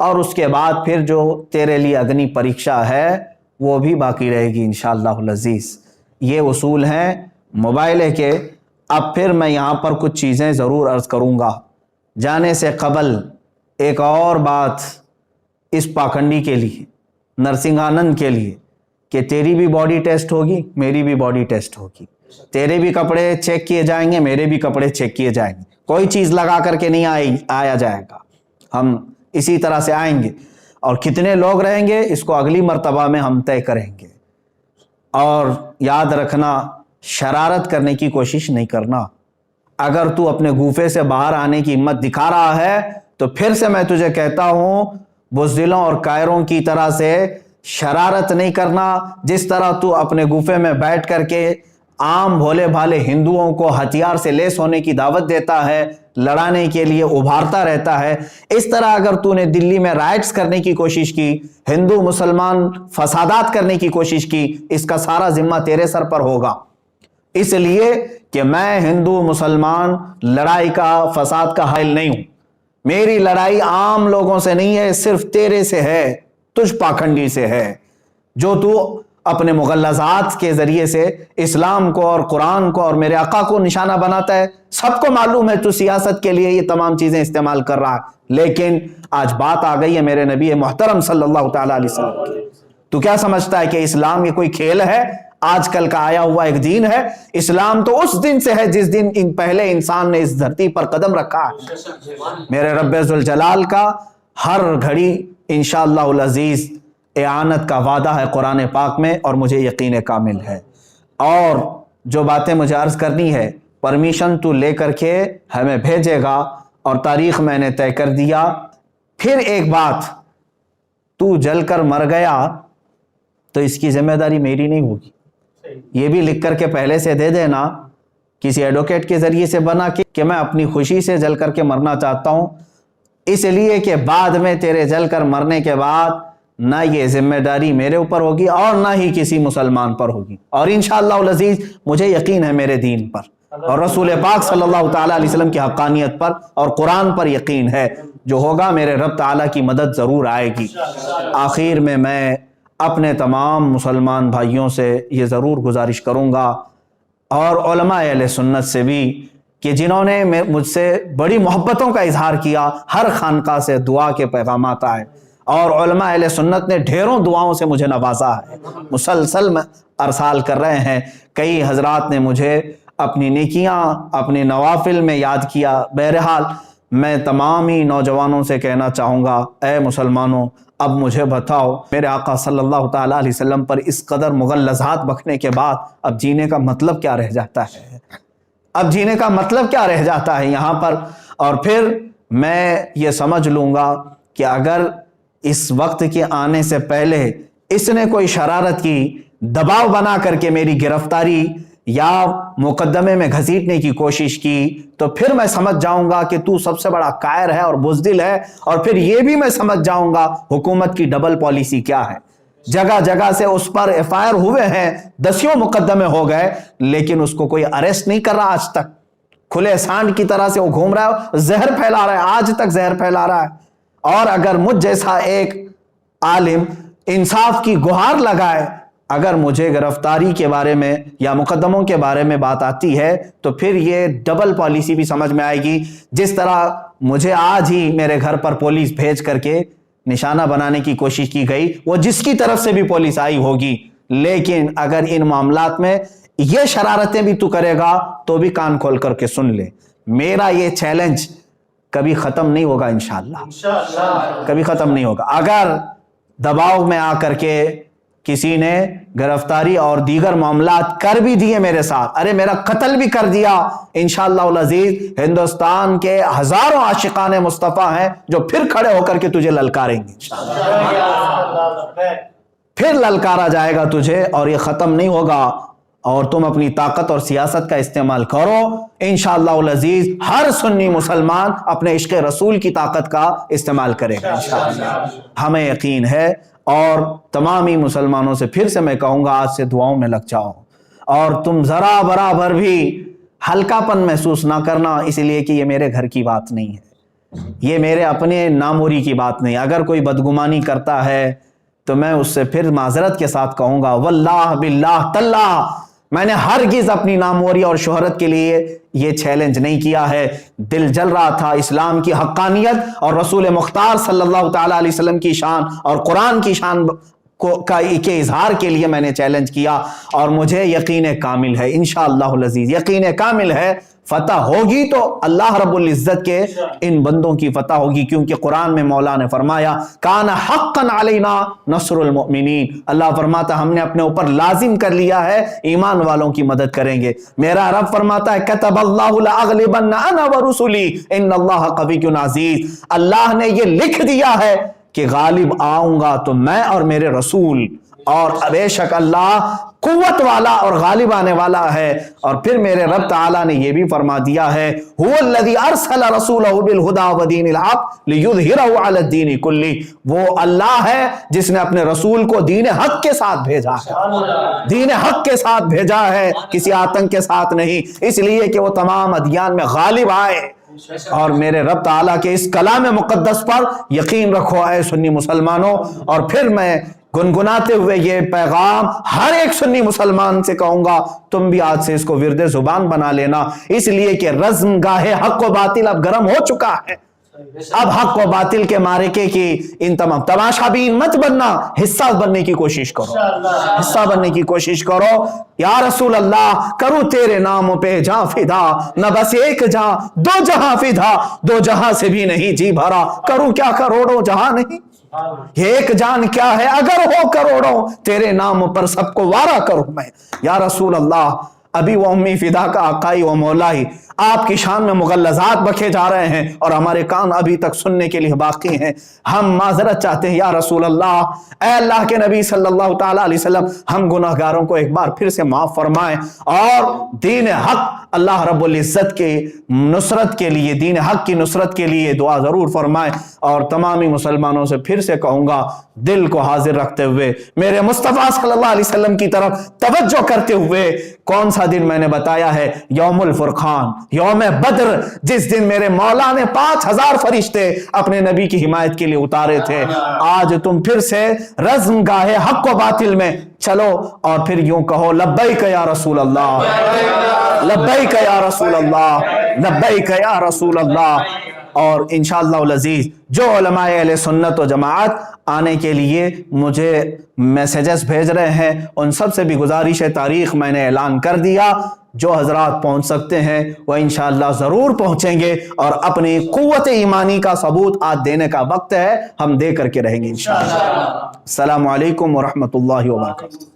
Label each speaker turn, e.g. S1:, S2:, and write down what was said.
S1: اور اس کے بعد پھر جو تیرے لیے اگنی پریکشا ہے وہ بھی باقی رہے گی انشاءاللہ العزیز۔ یہ اصول ہیں موبائل کے۔ اب پھر میں یہاں پر کچھ چیزیں ضرور عرض کروں گا۔ جانے سے قبل ایک اور بات اس پاکھنڈی کے لیے، نرسنگھانند کے لیے، کہ تیری بھی باڈی ٹیسٹ ہوگی، میری بھی باڈی ٹیسٹ ہوگی، تیرے بھی کپڑے چیک کیے جائیں گے، میرے بھی کپڑے چیک کیے جائیں گے، کوئی چیز لگا کر کے نہیں آیا جائے گا، ہم اسی طرح سے آئیں گے، اور کتنے لوگ رہیں گے اس کو اگلی مرتبہ میں ہم طے کریں گے۔ اور یاد رکھنا، شرارت کرنے کی کوشش نہیں کرنا۔ اگر تو اپنے گوفے سے باہر آنے کی ہمت دکھا رہا ہے تو پھر سے میں تجھے کہتا ہوں، بزدلوں اور کائروں کی طرح سے شرارت نہیں کرنا۔ جس طرح تو اپنے گوفے میں بیٹھ کر کے عام بھولے بھالے ہندوؤں کو ہتھیار سے لیس ہونے کی دعوت دیتا ہے، لڑانے کے لیے ابھارتا رہتا ہے، اس طرح اگر تو نے دلی میں رائٹس کرنے کی کوشش کی، ہندو مسلمان فسادات کرنے کی کوشش کی، اس کا سارا ذمہ تیرے سر پر ہوگا۔ اس لیے کہ میں ہندو مسلمان لڑائی کا، فساد کا حائل نہیں ہوں۔ میری لڑائی عام لوگوں سے نہیں ہے، صرف تیرے سے ہے، تجھ پاکھنڈی سے ہے، جو تو اپنے مغلظات کے ذریعے سے اسلام کو اور قرآن کو اور میرے آقا کو نشانہ بناتا ہے۔ سب کو معلوم ہے تو سیاست کے لیے یہ تمام چیزیں استعمال کر رہا ہے، لیکن آج بات آ گئی ہے میرے نبی محترم صلی اللہ تعالیٰ علیہ وسلم کی۔ تو کیا سمجھتا ہے کہ اسلام یہ کوئی کھیل ہے، آج کل کا آیا ہوا ایک دین ہے؟ اسلام تو اس دن سے ہے جس دن پہلے انسان نے اس دھرتی پر قدم رکھا ہے۔ میرے رب ذوالجلال کا ہر گھڑی انشاءاللہ العزیز اعانت کا وعدہ ہے قرآن پاک میں، اور مجھے یقین کامل ہے۔ اور جو باتیں مجھے عرض کرنی ہے، پرمیشن تو لے کر کے ہمیں بھیجے گا، اور تاریخ میں نے طے کر دیا۔ پھر ایک بات، تو جل کر مر گیا تو اس کی ذمہ داری میری نہیں ہوگی، یہ بھی لکھ کر کے پہلے سے دے دینا، کسی ایڈوکیٹ کے ذریعے سے بنا کے، کہ میں اپنی خوشی سے جل کر کے مرنا چاہتا ہوں، اس لیے کہ بعد میں تیرے جل کر مرنے کے بعد نہ یہ ذمہ داری میرے اوپر ہوگی اور نہ ہی کسی مسلمان پر ہوگی، اور انشاءاللہ العزیز مجھے یقین ہے میرے دین پر اور رسول پاک صلی اللہ تعالیٰ علیہ وسلم کی حقانیت پر اور قرآن پر یقین ہے، جو ہوگا میرے رب تعالیٰ کی مدد ضرور آئے گی۔ آخر میں اپنے تمام مسلمان بھائیوں سے یہ ضرور گزارش کروں گا، اور علماء اہل سنت سے بھی، کہ جنہوں نے مجھ سے بڑی محبتوں کا اظہار کیا، ہر خانقاہ سے دعا کے پیغامات آئے، اور علماء اہل سنت نے ڈھیروں دعاؤں سے مجھے نوازا ہے، مسلسل میں ارسال کر رہے ہیں۔ کئی حضرات نے مجھے اپنی نیکیاں، اپنے نوافل میں یاد کیا۔ بہرحال میں تمام ہی نوجوانوں سے کہنا چاہوں گا، اے مسلمانوں، اب مجھے بتاؤ، میرے آقا صلی اللہ تعالیٰ علیہ وسلم پر اس قدر مغلظات بکنے کے بعد اب جینے کا مطلب کیا رہ جاتا ہے؟ اب جینے کا مطلب کیا رہ جاتا ہے یہاں پر؟ اور پھر میں یہ سمجھ لوں گا کہ اگر اس وقت کے آنے سے پہلے اس نے کوئی شرارت کی، دباؤ بنا کر کے میری گرفتاری یا مقدمے میں گھسیٹنے کی کوشش کی، تو پھر میں سمجھ جاؤں گا کہ تو سب سے بڑا قائر ہے اور بزدل ہے، اور پھر یہ بھی میں سمجھ جاؤں گا حکومت کی ڈبل پالیسی کیا ہے۔ جگہ جگہ سے اس پر ایف آئی آر ہوئے ہیں، دسیوں مقدمے ہو گئے، لیکن اس کو کوئی اریسٹ نہیں کر رہا آج تک۔ کھلے سانڈ کی طرح سے وہ گھوم رہا ہے، زہر پھیلا رہا ہے، آج تک زہر پھیلا رہا ہے۔ اور اگر مجھ جیسا ایک عالم انصاف کی گہار لگائے، اگر مجھے گرفتاری کے بارے میں یا مقدموں کے بارے میں بات آتی ہے، تو پھر یہ ڈبل پالیسی بھی سمجھ میں آئے گی۔ جس طرح مجھے آج ہی میرے گھر پر پولیس بھیج کر کے نشانہ بنانے کی کوشش کی گئی، وہ جس کی طرف سے بھی پولیس آئی ہوگی، لیکن اگر ان معاملات میں یہ شرارتیں بھی تو کرے گا تو بھی کان کھول کر کے سن لے، میرا یہ چیلنج کبھی ختم نہیں ہوگا، انشاءاللہ کبھی ختم نہیں ہوگا۔ اگر دباؤ میں آ کر کے کسی نے گرفتاری اور دیگر معاملات کر بھی دیے میرے ساتھ، ارے میرا قتل بھی کر دیا، انشاءاللہ العزیز ہندوستان کے ہزاروں عاشقان مصطفیٰ ہیں جو پھر کھڑے ہو کر کے تجھے للکاریں گے، پھر للکارا جائے گا تجھے، اور یہ ختم نہیں ہوگا، اور تم اپنی طاقت اور سیاست کا استعمال کرو، انشاءاللہ العزیز ہر سنی مسلمان اپنے عشق رسول کی طاقت کا استعمال کرے گا انشاءاللہ، ہمیں یقین ہے۔ اور تمامی مسلمانوں سے پھر سے میں کہوں گا، آج سے دعاؤں میں لگ جاؤ، اور تم ذرا برابر بھی ہلکا پن محسوس نہ کرنا، اس لیے کہ یہ میرے گھر کی بات نہیں ہے، یہ میرے اپنے ناموری کی بات نہیں. اگر کوئی بدگمانی کرتا ہے تو میں اس سے پھر معذرت کے ساتھ کہوں گا واللہ باللہ تاللہ میں نے ہرگز اپنی ناموری اور شہرت کے لیے یہ چیلنج نہیں کیا ہے. دل جل رہا تھا اسلام کی حقانیت اور رسول مختار صلی اللہ تعالیٰ علیہ وسلم کی شان اور قرآن کی شان کے اظہار کے لیے میں نے چیلنج کیا, اور مجھے یقین کامل ہے انشاءاللہ العزیز, یقین کامل ہے فتح ہوگی تو اللہ رب العزت کے ان بندوں کی فتح ہوگی, کیونکہ قرآن میں مولا نے فرمایا کان حقا علینا نصر المؤمنین. اللہ فرماتا ہم نے اپنے اوپر لازم کر لیا ہے ایمان والوں کی مدد کریں گے. میرا رب فرماتا ہے کتب اللہ لاغلبن انا ورسلی ان اللہ قوی عزیز. اللہ نے یہ لکھ دیا ہے کہ غالب آؤں گا تو میں اور میرے رسول, اور بے شک اللہ قوت والا اور غالب آنے والا ہے. اور پھر میرے رب تعالیٰ نے یہ بھی فرما دیا ہے هو الذی ارسل رسولہ بالہدی ودین الحق لیظہرہ علی الدین کلہ. وہ اللہ ہے جس نے اپنے رسول کو دین حق کے ساتھ بھیجا ہے, دین حق کے ساتھ بھیجا ہے, کسی آتنک کے ساتھ نہیں, اس لیے کہ وہ تمام ادیان میں غالب آئے. اور میرے رب تعالیٰ کے اس کلام مقدس پر یقین رکھو اے سنی مسلمانوں. اور پھر میں گنگناتے ہوئے یہ پیغام ہر ایک سنی مسلمان سے کہوں گا تم بھی آج سے اس کو ورد زبان بنا لینا, اس لیے کہ رزم گاہ حق و باطل اب گرم ہو چکا ہے. اب حق و باطل کے معرکے کی ان تمام تماشا بین مت بننا, حصہ بننے کی کوشش کرو, حصہ بننے کی کوشش کرو. یا رسول اللہ کروں تیرے نام پہ جاں فدا, نہ بس ایک جاں دو جہاں فدا, دو جہاں سے بھی نہیں جی بھرا, کروں کیا کروڑوں جہاں نہیں. یہ ایک جان کیا ہے اگر ہو کروڑوں, تیرے نام پر سب کو وارا کروں میں. یا رسول اللہ ابھی وہ امی فدا کا آقائی و مولائی آپ کی شان میں مغلظات بکے جا رہے ہیں اور ہمارے کان ابھی تک سننے کے لیے باقی ہیں. ہم معذرت چاہتے ہیں یا رسول اللہ, اے اللہ کے نبی صلی اللہ تعالیٰ علیہ وسلم, ہم گناہگاروں کو ایک بار پھر سے معاف فرمائیں, اور دین حق اللہ رب العزت کے نصرت کے لیے, دین حق کی نصرت کے لیے دعا ضرور فرمائیں. اور تمامی مسلمانوں سے پھر سے کہوں گا دل کو حاضر رکھتے ہوئے میرے مصطفیٰ صلی اللہ علیہ وسلم کی طرف توجہ کرتے ہوئے, کون سا دن میں نے بتایا ہے, یوم الفرقان, یوم بدر, جس دن میرے مولا نے 5000 فرشتے اپنے نبی کی حمایت کے لیے اتارے تھے. آج تم پھر سے رزم گاہ حق و باطل میں چلو اور پھر یوں کہو لبیک یا رسول اللہ, لبیک یا رسول اللہ, لبیک یا رسول اللہ. اور انشاءاللہ العزیز جو علماء اہل سنت و جماعت آنے کے لیے مجھے میسیجز بھیج رہے ہیں, ان سب سے بھی گزارش ہے, تاریخ میں نے اعلان کر دیا, جو حضرات پہنچ سکتے ہیں وہ انشاءاللہ ضرور پہنچیں گے, اور اپنی قوت ایمانی کا ثبوت آج دینے کا وقت ہے, ہم دے کر کے رہیں گے انشاءاللہ. السلام علیکم ورحمۃ اللہ وبرکاتہ.